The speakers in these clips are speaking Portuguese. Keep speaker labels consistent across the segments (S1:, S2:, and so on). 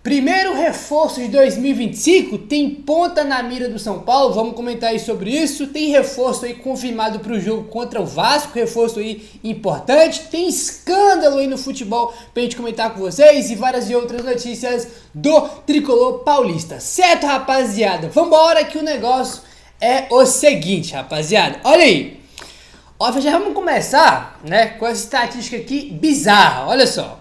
S1: Primeiro reforço de 2025, tem ponta na mira do São Paulo, vamos comentar aí sobre isso. Tem reforço aí confirmado para o jogo contra o Vasco, reforço aí importante. Tem escândalo aí no futebol pra gente comentar com vocês e várias outras notícias do Tricolor Paulista. Certo, rapaziada? Vambora que o negócio é o seguinte, rapaziada. Olha aí. Ó, já vamos começar, né, com essa estatística aqui bizarra, olha só.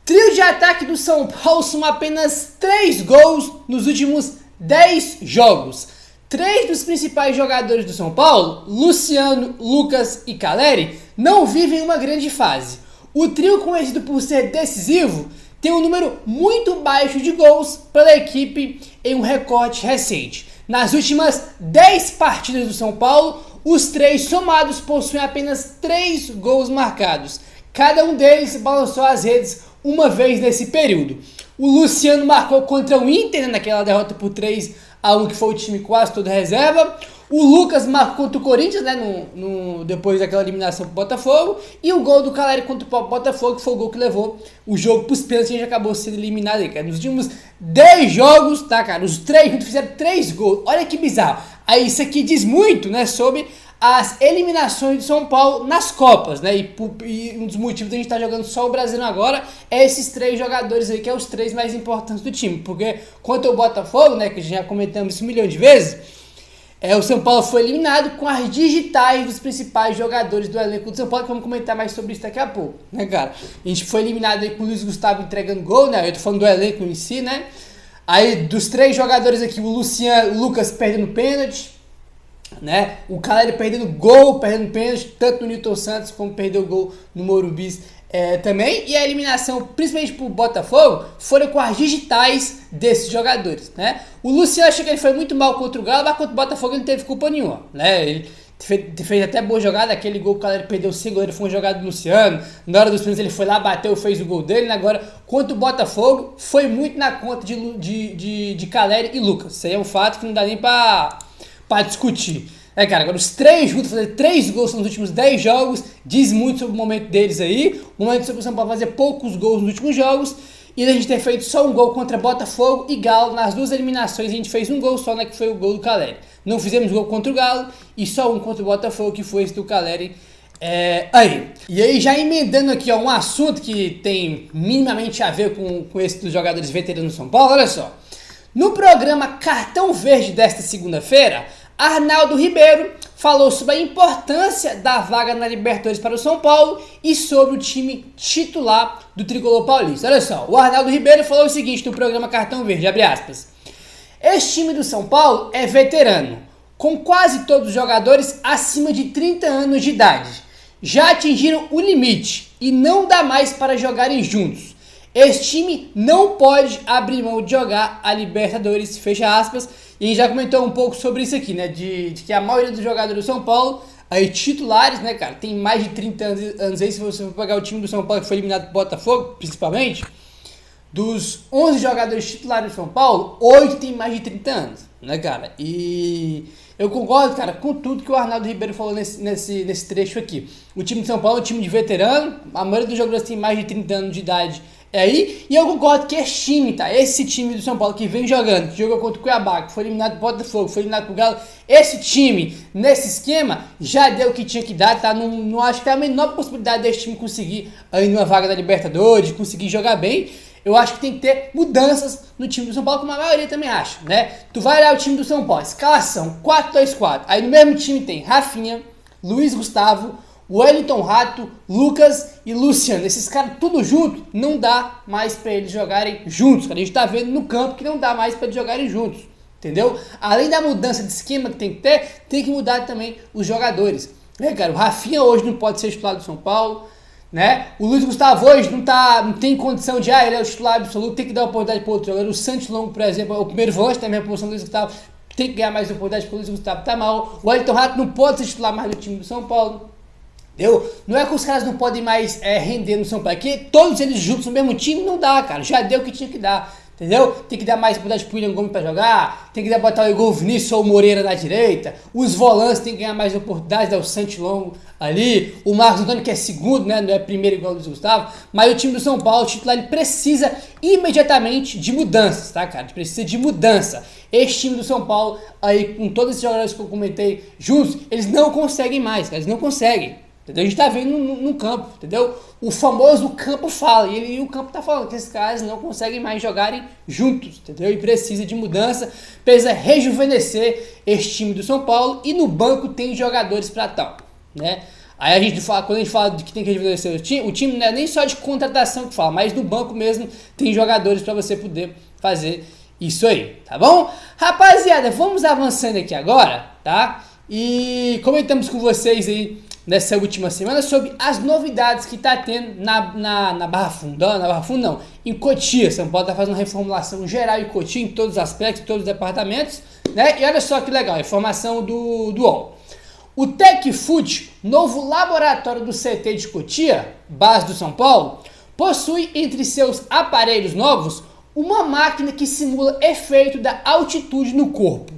S1: Trio de ataque do São Paulo soma apenas 3 gols nos últimos 10 jogos. 3 dos principais jogadores do São Paulo, Luciano, Lucas e Caleri, não vivem uma grande fase. O trio, conhecido por ser decisivo, tem um número muito baixo de gols pela equipe em um recorte recente. Nas últimas 10 partidas do São Paulo, os 3 somados possuem apenas 3 gols marcados. Cada um deles balançou as redes uma vez nesse período. O Luciano marcou contra o Inter, né, naquela derrota por 3-1, que foi o time quase todo reserva. O Lucas marcou contra o Corinthians, né, depois daquela eliminação pro Botafogo. E o gol do Caleri contra o Botafogo, que foi o gol que levou o jogo pros pênaltis, e a gente acabou sendo eliminado aí, cara. Nos últimos 10 jogos, tá, cara, os 3 juntos fizeram 3 gols. Olha que bizarro. Aí isso aqui diz muito, né, sobre as eliminações de São Paulo nas Copas, né? E um dos motivos da gente estar jogando só o Brasileiro agora é esses 3 jogadores aí, que é os 3 mais importantes do time. Porque contra o Botafogo, né, que já comentamos isso 1 milhão de vezes, o São Paulo foi eliminado com as digitais dos principais jogadores do elenco do São Paulo, que vamos comentar mais sobre isso daqui a pouco, né, cara? A gente foi eliminado aí com o Luiz Gustavo entregando gol, né? Eu tô falando do elenco em si, né? Aí dos 3 jogadores aqui, o Luciano, o Lucas perdendo pênalti, né? O Caleri perdendo gol, perdendo pênalti, tanto no Newton Santos como perdeu gol no Morumbi também. E a eliminação, principalmente pro Botafogo, foram com as digitais desses jogadores, né? O Luciano, achei que ele foi muito mal contra o Galo, mas contra o Botafogo ele não teve culpa nenhuma, né? Ele fez até boa jogada, aquele gol que o Caleri perdeu sem goleiro foi uma jogada do Luciano. Na hora dos pênaltis ele foi lá, bateu, fez o gol dele, né? Agora, contra o Botafogo, foi muito na conta de Caleri e Lucas. Isso aí é um fato que não dá nem pra discutir. Cara, agora os 3 juntos, fazer 3 gols nos últimos 10 jogos, diz muito sobre o momento deles aí. O momento sobre o São Paulo fazer poucos gols nos últimos jogos, e a gente ter feito só um gol contra Botafogo e Galo. Nas 2 eliminações a gente fez um gol só, né, que foi o gol do Caleri. Não fizemos gol contra o Galo e só um contra o Botafogo, que foi esse do Caleri. Aí. E aí, já emendando aqui, ó, um assunto que tem minimamente a ver com esse dos jogadores veteranos do São Paulo, olha só. No programa Cartão Verde desta segunda-feira, Arnaldo Ribeiro falou sobre a importância da vaga na Libertadores para o São Paulo e sobre o time titular do Tricolor Paulista. Olha só, o Arnaldo Ribeiro falou o seguinte no programa Cartão Verde, abre aspas. Este time do São Paulo é veterano, com quase todos os jogadores acima de 30 anos de idade. Já atingiram o limite e não dá mais para jogarem juntos. Esse time não pode abrir mão de jogar a Libertadores, fecha aspas. E a gente já comentou um pouco sobre isso aqui, né? De que a maioria dos jogadores do São Paulo, aí titulares, né, cara, tem mais de 30 anos aí. Se você for pegar o time do São Paulo que foi eliminado do Botafogo, principalmente, dos 11 jogadores titulares do São Paulo, 8 tem mais de 30 anos, né, cara? E eu concordo, cara, com tudo que o Arnaldo Ribeiro falou nesse trecho aqui. O time de São Paulo é um time de veterano, a maioria dos jogadores tem mais de 30 anos de idade aí, e eu concordo que esse time, tá? Esse time do São Paulo que vem jogando, que jogou contra o Cuiabá, que foi eliminado do Botafogo, foi eliminado pro Galo, esse time, nesse esquema, já deu o que tinha que dar, tá? Não acho que tem a menor possibilidade desse time conseguir aí numa vaga da Libertadores, conseguir jogar bem. Eu acho que tem que ter mudanças no time do São Paulo, como a maioria também acha, né? Tu vai olhar o time do São Paulo, escalação 4-2-4, aí no mesmo time tem Rafinha, Luiz Gustavo, Wellington Rato, Lucas e Luciano. Esses caras tudo junto, não dá mais pra eles jogarem juntos, cara. A gente tá vendo no campo que não dá mais pra eles jogarem juntos, entendeu? Além da mudança de esquema que tem que ter, tem que mudar também os jogadores, né, cara? O Rafinha hoje não pode ser titular do São Paulo, né? O Luiz Gustavo hoje não tem condição de, ele é o titular absoluto, tem que dar oportunidade para outro jogador. O Santos Longo, por exemplo, é o primeiro volante, também a posição do Luiz Gustavo, tem que ganhar mais oportunidade porque o Luiz Gustavo tá mal. O Wellington Rato não pode ser titular mais no time do São Paulo. Entendeu? Não é que os caras não podem mais render no São Paulo, é que todos eles juntos no mesmo time não dá, cara. Já deu o que tinha que dar. entendeu? Tem que dar mais oportunidade pro William Gomes para jogar, tem que botar o Igor Vinícius ou o Moreira na direita, os volantes tem que ganhar mais oportunidades, o Santos Longo ali, o Marcos Antônio que é segundo, né, não é primeiro igual o Luiz Gustavo, mas o time do São Paulo, o titular, ele precisa imediatamente de mudanças, tá, cara? Precisa de mudança. Este time do São Paulo, aí com todos esses jogadores que eu comentei juntos, eles não conseguem mais, cara, eles não conseguem. Entendeu? A gente tá vendo no campo, entendeu? O famoso campo fala, e o campo tá falando que esses caras não conseguem mais jogarem juntos, entendeu? E precisa de mudança, precisa rejuvenescer esse time do São Paulo, e no banco tem jogadores para tal, né? Aí a gente fala, quando a gente fala de que tem que rejuvenescer o time não é nem só de contratação que fala, mas no banco mesmo tem jogadores para você poder fazer isso aí, tá bom? Rapaziada, vamos avançando aqui agora, tá? E comentamos com vocês aí nessa última semana sobre as novidades que tá tendo na Barra Funda, não, em Cotia. São Paulo tá fazendo uma reformulação geral em Cotia, em todos os aspectos, em todos os departamentos, né? E olha só que legal, a informação do UOL. O TecFoot, novo laboratório do CT de Cotia, base do São Paulo, possui entre seus aparelhos novos uma máquina que simula efeito da altitude no corpo.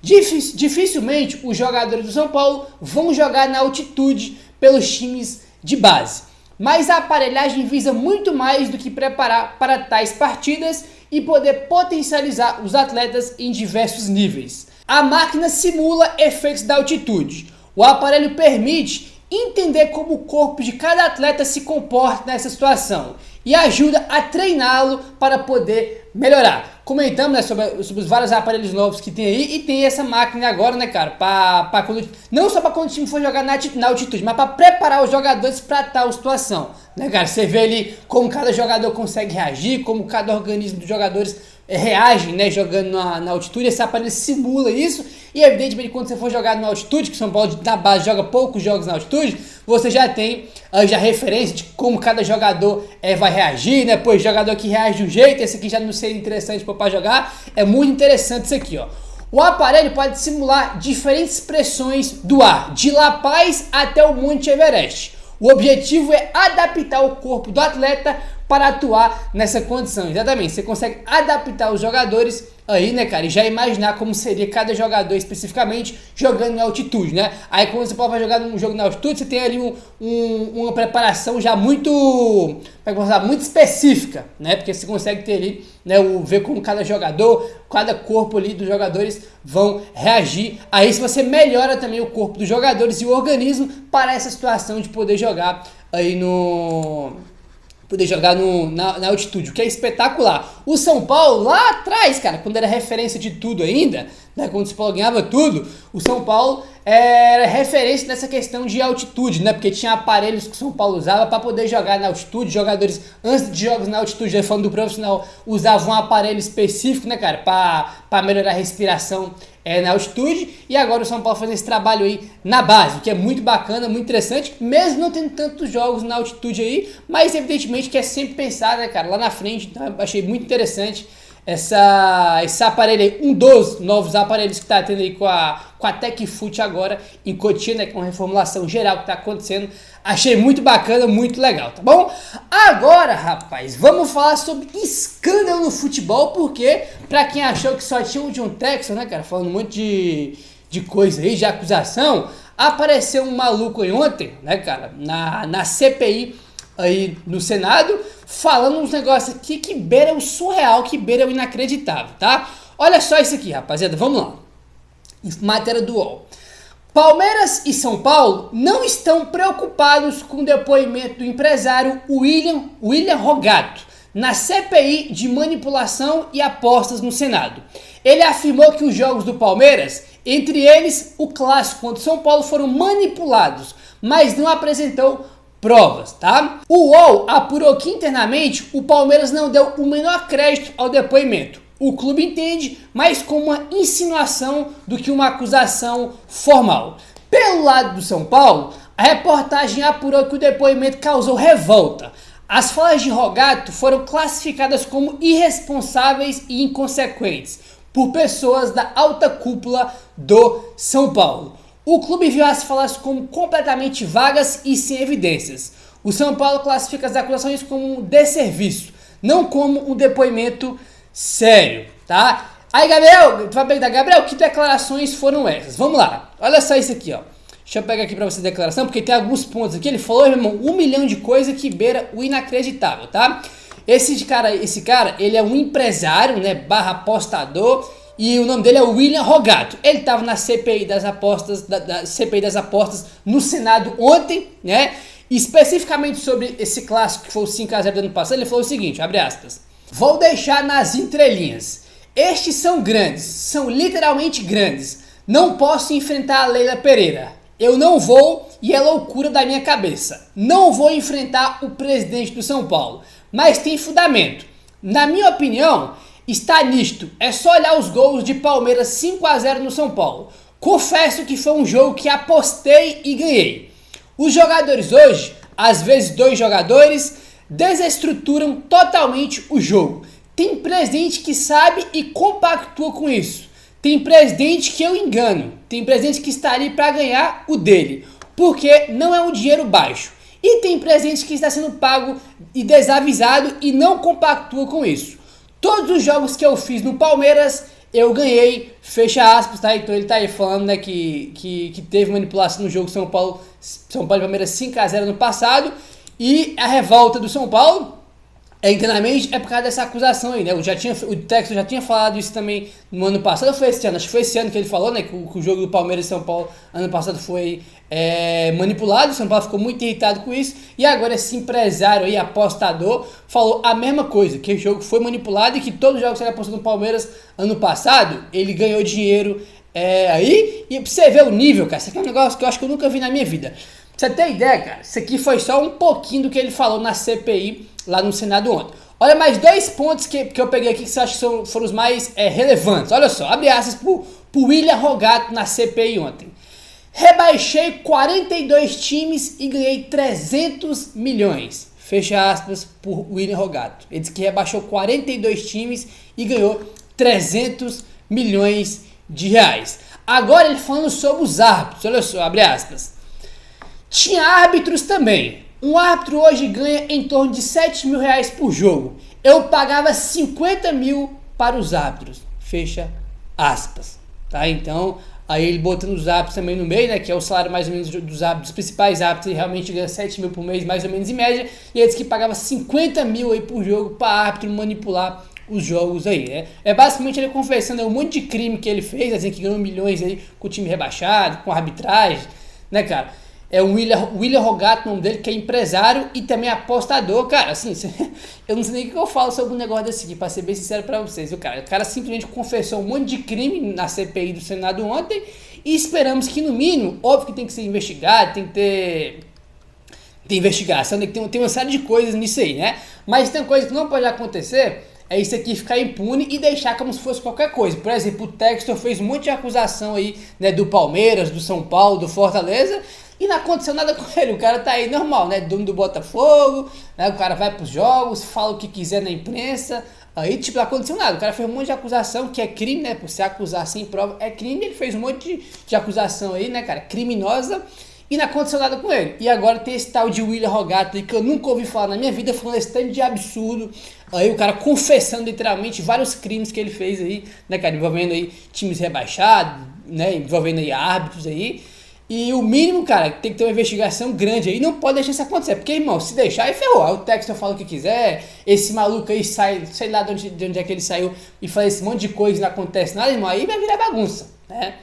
S1: Dificilmente os jogadores do São Paulo vão jogar na altitude pelos times de base, mas a aparelhagem visa muito mais do que preparar para tais partidas e poder potencializar os atletas em diversos níveis. A máquina simula efeitos da altitude. O aparelho permite entender como o corpo de cada atleta se comporta nessa situação e ajuda a treiná-lo para poder melhorar. Comentamos, né, sobre os vários aparelhos novos que tem aí, e tem essa máquina agora, né, cara, não só para quando o time for jogar na altitude, mas para preparar os jogadores para tal situação, né, cara? Você vê ali como cada jogador consegue reagir, como cada organismo dos jogadores reage, né, jogando na altitude. Esse aparelho simula isso, e evidentemente quando você for jogar na altitude, que o São Paulo na base joga poucos jogos na altitude, você já tem já referência de como cada jogador vai reagir, né? Pois jogador que reage de um jeito, esse aqui já não seria interessante para jogar. É muito interessante isso aqui, ó. O aparelho pode simular diferentes pressões do ar, de La Paz até o Monte Everest. O objetivo é adaptar o corpo do atleta para atuar nessa condição. Exatamente, você consegue adaptar os jogadores aí, né, cara, e já imaginar como seria cada jogador especificamente jogando em altitude, né? Aí quando você vai jogar num jogo na altitude, você tem ali uma preparação já muito específica, né? Porque você consegue ter ali, né, ver como cada jogador, cada corpo ali dos jogadores vão reagir. Aí se você melhora também o corpo dos jogadores e o organismo para essa situação de poder jogar aí na altitude, o que é espetacular. O São Paulo, lá atrás, cara, quando era referência de tudo ainda, né, quando o São Paulo ganhava tudo, o São Paulo era referência nessa questão de altitude, né, porque tinha aparelhos que o São Paulo usava para poder jogar na altitude. Jogadores, antes de jogos na altitude, já falando do profissional, usavam um aparelho específico, né, cara, para melhorar a respiração na altitude. E agora o São Paulo faz esse trabalho aí na base, o que é muito bacana, muito interessante, mesmo não tendo tantos jogos na altitude aí, mas evidentemente que é sempre pensar, né, cara, lá na frente. Então eu achei muito interessante esse aparelho aí, um dos novos aparelhos que está tendo aí com a TecFoot agora em Cotia, né, com a reformulação geral que está acontecendo. Achei muito bacana, muito legal, tá bom? Agora, rapaz, vamos falar sobre escândalo no futebol, porque pra quem achou que só tinha o John Texton, né, cara, falando um monte de coisa aí, de acusação, apareceu um maluco aí ontem, né, cara, na CPI aí no Senado, falando uns negócios aqui que beira o surreal, que beira o inacreditável, tá? Olha só isso aqui, rapaziada, vamos lá. Matéria do UOL. Palmeiras e São Paulo não estão preocupados com o depoimento do empresário William Rogato na CPI de manipulação e apostas no Senado. Ele afirmou que os jogos do Palmeiras, entre eles o clássico contra o São Paulo, foram manipulados, mas não apresentou provas, tá? O UOL apurou que internamente o Palmeiras não deu o menor crédito ao depoimento. O clube entende mais como uma insinuação do que uma acusação formal. Pelo lado do São Paulo, a reportagem apurou que o depoimento causou revolta. As falas de Rogato foram classificadas como irresponsáveis e inconsequentes por pessoas da alta cúpula do São Paulo. O clube viu as falas como completamente vagas e sem evidências. O São Paulo classifica as acusações como um desserviço, não como um depoimento sério, tá? Aí, Gabriel, tu vai perguntar, Gabriel, que declarações foram essas? Vamos lá, olha só isso aqui, ó. Deixa eu pegar aqui pra você a declaração, porque tem alguns pontos aqui. Ele falou, meu irmão, 1 milhão de coisas que beira o inacreditável, tá? Esse cara, ele é um empresário, né, barra apostador, e o nome dele é William Rogato. Ele tava na CPI das apostas, da CPI das apostas no Senado ontem, né? Especificamente sobre esse clássico que foi o 5-0 do ano passado, ele falou o seguinte, abre aspas. Vou deixar nas entrelinhas. Estes são grandes, são literalmente grandes. Não posso enfrentar a Leila Pereira. Eu não vou, e é loucura da minha cabeça. Não vou enfrentar o presidente do São Paulo. Mas tem fundamento. Na minha opinião, está nisto. É só olhar os gols de Palmeiras 5-0 no São Paulo. Confesso que foi um jogo que apostei e ganhei. Os jogadores hoje, às vezes 2 jogadores, desestruturam totalmente o jogo. Tem presidente que sabe e compactua com isso. Tem presidente que eu engano. Tem presidente que está ali para ganhar o dele. Porque não é um dinheiro baixo. E tem presidente que está sendo pago e desavisado e não compactua com isso. Todos os jogos que eu fiz no Palmeiras, eu ganhei, fecha aspas, tá? Então ele tá aí falando, né, que teve manipulação no jogo São Paulo e Palmeiras 5-0 no passado. E a revolta do São Paulo, internamente, é por causa dessa acusação aí, né? O Texto já tinha falado isso também no ano passado, ou foi esse ano? Acho que foi esse ano que ele falou, né? Que o jogo do Palmeiras e São Paulo ano passado foi manipulado. O São Paulo ficou muito irritado com isso. E agora esse empresário aí, apostador, falou a mesma coisa, que o jogo foi manipulado e que todos os jogos que ele apostou no Palmeiras ano passado, ele ganhou dinheiro aí. E pra você ver o nível, cara, isso aqui é um negócio que eu acho que eu nunca vi na minha vida. Pra você ter ideia, cara, isso aqui foi só um pouquinho do que ele falou na CPI lá no Senado ontem. Olha mais 2 pontos que eu peguei aqui que você acha que foram os mais relevantes. Olha só, abre aspas pro William Rogato na CPI ontem. Rebaixei 42 times e ganhei 300 milhões. Fecha aspas por William Rogato. Ele disse que rebaixou 42 times e ganhou 300 milhões de reais. Agora ele falando sobre os árbitros. Olha só, abre aspas. Tinha árbitros também. Um árbitro hoje ganha em torno de 7 mil reais por jogo. Eu pagava 50 mil para os árbitros. Fecha aspas. Tá? Então, aí ele botando os árbitros também no meio, né? Que é o salário mais ou menos dos árbitros, dos principais árbitros. Ele realmente ganha 7 mil por mês, mais ou menos em média. E ele disse que pagava 50 mil aí por jogo para árbitro manipular os jogos aí, né? É basicamente ele confessando um monte de crime que ele fez, assim, que ganhou milhões aí com o time rebaixado, com arbitragem, né, cara? É o William Rogato, o nome dele, que é empresário e também apostador. Cara, assim, eu não sei nem o que eu falo sobre um negócio desse aqui, pra ser bem sincero pra vocês, viu, cara? O cara simplesmente confessou um monte de crime na CPI do Senado ontem e esperamos que, no mínimo, óbvio que tem que ser investigado, tem que ter investigação, tem que ter uma série de coisas nisso aí, né? Mas tem coisa que não pode acontecer, é isso aqui ficar impune e deixar como se fosse qualquer coisa. Por exemplo, o Textor fez um monte de acusação aí, né, do Palmeiras, do São Paulo, do Fortaleza, e não aconteceu nada com ele. O cara tá aí normal, né? Dono do Botafogo, né? O cara vai pros jogos, fala o que quiser na imprensa. Aí, tipo, não aconteceu nada. O cara fez um monte de acusação, que é crime, né? Por se acusar sem prova é crime. Ele fez um monte de acusação aí, né, cara? Criminosa. E não aconteceu nada com ele. E agora tem esse tal de William Rogato aí, que eu nunca ouvi falar na minha vida, falando esse tanto de absurdo. Aí o cara confessando literalmente vários crimes que ele fez aí, né, cara? Envolvendo aí times rebaixados, né? Envolvendo aí árbitros aí. E o mínimo, cara, tem que ter uma investigação grande aí. Não pode deixar isso acontecer. Porque, irmão, se deixar, aí ferrou. Aí o Textor fala o que quiser. Esse maluco aí sai, sei lá de onde é que ele saiu e faz esse monte de coisa e não acontece nada, irmão. Aí vai virar bagunça, né?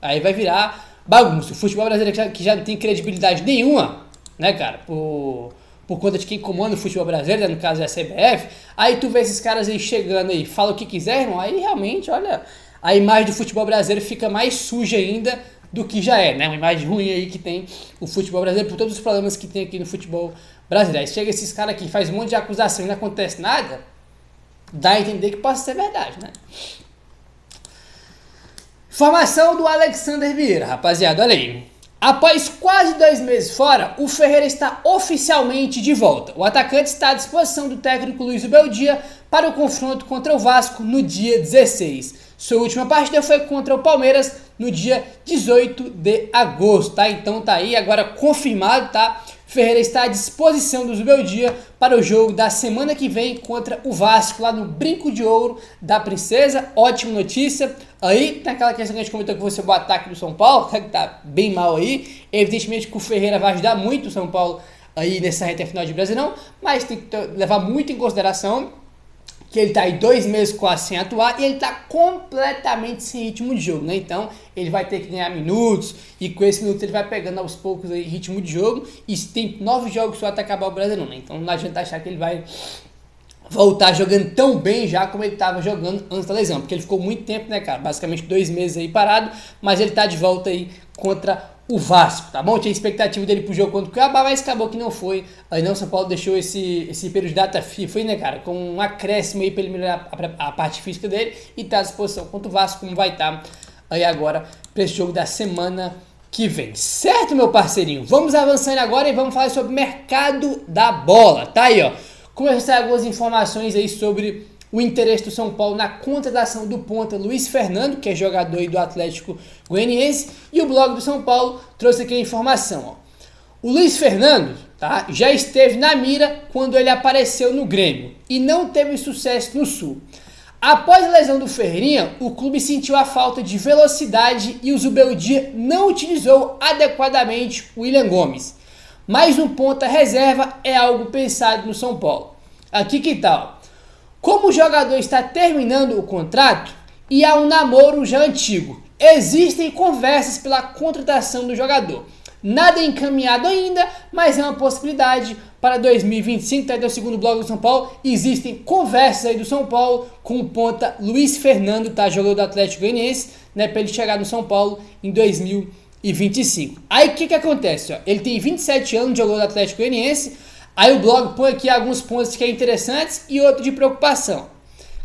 S1: Aí vai virar bagunça. O futebol brasileiro que já não tem credibilidade nenhuma, né, cara? Por conta de quem comanda o futebol brasileiro, né? No caso é a CBF. Aí tu vê esses caras aí chegando aí, fala o que quiser, irmão. Aí realmente, olha, a imagem do futebol brasileiro fica mais suja ainda do que já é, né? Uma imagem ruim aí que tem o futebol brasileiro por todos os problemas que tem aqui no futebol brasileiro. Aí chega esses caras aqui, faz um monte de acusação e não acontece nada, dá a entender que possa ser verdade, né? Informação do Alexander Vieira, rapaziada, olha aí. Após quase 2 meses fora, o Ferreira está oficialmente de volta. O atacante está à disposição do técnico Luiz Beldia para o confronto contra o Vasco no dia 16. Sua última partida foi contra o Palmeiras no dia 18 de agosto, tá? Então tá aí, agora confirmado, tá? Ferreira está à disposição do Zubeldia para o jogo da semana que vem contra o Vasco, lá no Brinco de Ouro da Princesa. Ótima notícia. Aí tem aquela questão que a gente comentou que você o ataque do São Paulo, que tá bem mal aí. Evidentemente que o Ferreira vai ajudar muito o São Paulo aí nessa reta final de Brasileirão, mas tem que levar muito em consideração que ele tá aí 2 meses quase sem atuar e ele tá completamente sem ritmo de jogo, né? Então ele vai ter que ganhar minutos e com esse minuto ele vai pegando aos poucos aí ritmo de jogo e tem 9 jogos só até acabar o Brasileirão, né? Então não adianta achar que ele vai voltar jogando tão bem já como ele estava jogando antes da lesão, porque ele ficou muito tempo, né, cara? Basicamente 2 meses aí parado, mas ele tá de volta aí contra o Vasco, tá bom? Tinha expectativa dele pro jogo contra o Cuiabá, mas acabou que não foi. Aí não, São Paulo deixou esse período de data FIFA, foi, né, cara? Com um acréscimo aí pra ele melhorar a parte física dele e tá à disposição contra o Vasco, como vai estar aí agora pra esse jogo da semana que vem. Certo, meu parceirinho? Vamos avançando agora e vamos falar sobre o mercado da bola, tá aí, ó. Começar algumas informações aí sobre o interesse do São Paulo na contratação do ponta Luiz Fernando, que é jogador aí do Atlético Goianiense, e o blog do São Paulo trouxe aqui a informação. Ó. O Luiz Fernando, tá, já esteve na mira quando ele apareceu no Grêmio e não teve sucesso no Sul. Após a lesão do Ferreirinha, o clube sentiu a falta de velocidade e o Zubeldia não utilizou adequadamente o William Gomes. Mais um ponta reserva é algo pensado no São Paulo. Aqui que tal? Como o jogador está terminando o contrato e há um namoro já antigo, existem conversas pela contratação do jogador. Nada é encaminhado ainda, mas é uma possibilidade para 2025, tá? Até o segundo bloco do São Paulo, existem conversas aí do São Paulo com o ponta Luiz Fernando, tá? Jogador do Atlético Goianiense, né? Para ele chegar no São Paulo em 2025. Aí o que acontece? Ó? Ele tem 27 anos, jogador do Atlético Goianiense. Aí o blog põe aqui alguns pontos que é interessantes e outro de preocupação.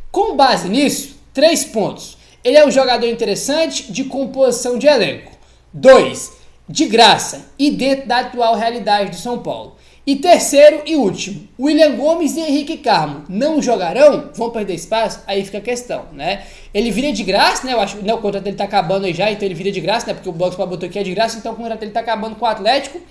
S1: Com base nisso, 3 pontos. Ele é um jogador interessante de composição de elenco. 2, de graça e dentro da atual realidade do São Paulo. E terceiro e último, William Gomes e Henrique Carmo não jogarão? Vão perder espaço? Aí fica a questão, né? Ele vira de graça, né? Eu acho que o contrato dele tá acabando aí já, então ele vira de graça, né? Porque o blog botou aqui é de graça, então o contrato dele tá acabando com o Atlético.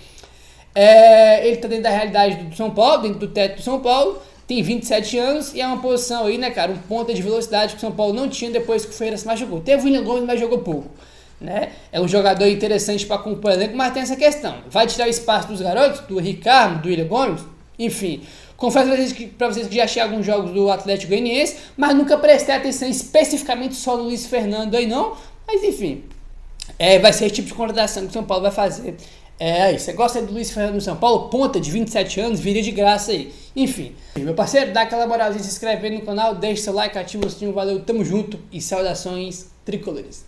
S1: Ele está dentro da realidade do São Paulo, dentro do teto do São Paulo, tem 27 anos e é uma posição aí, né, cara, um ponta de velocidade que o São Paulo não tinha depois que o Ferreira se machucou. Teve o William Gomes, mas jogou pouco, né? É um jogador interessante para compor o elenco, mas tem essa questão. Vai tirar o espaço dos garotos, do Ricardo, do William Gomes? Enfim, confesso para vocês que já achei alguns jogos do Atlético Goianiense, mas nunca prestei atenção especificamente só no Luiz Fernando aí não, mas enfim, vai ser esse tipo de contratação que o São Paulo vai fazer. Você gosta do Luiz Fernando no São Paulo? Ponta de 27 anos, viria de graça aí. Enfim, meu parceiro, dá aquela moralzinha, se inscreve aí no canal, deixa seu like, ativa o sininho, valeu, tamo junto e saudações tricolores.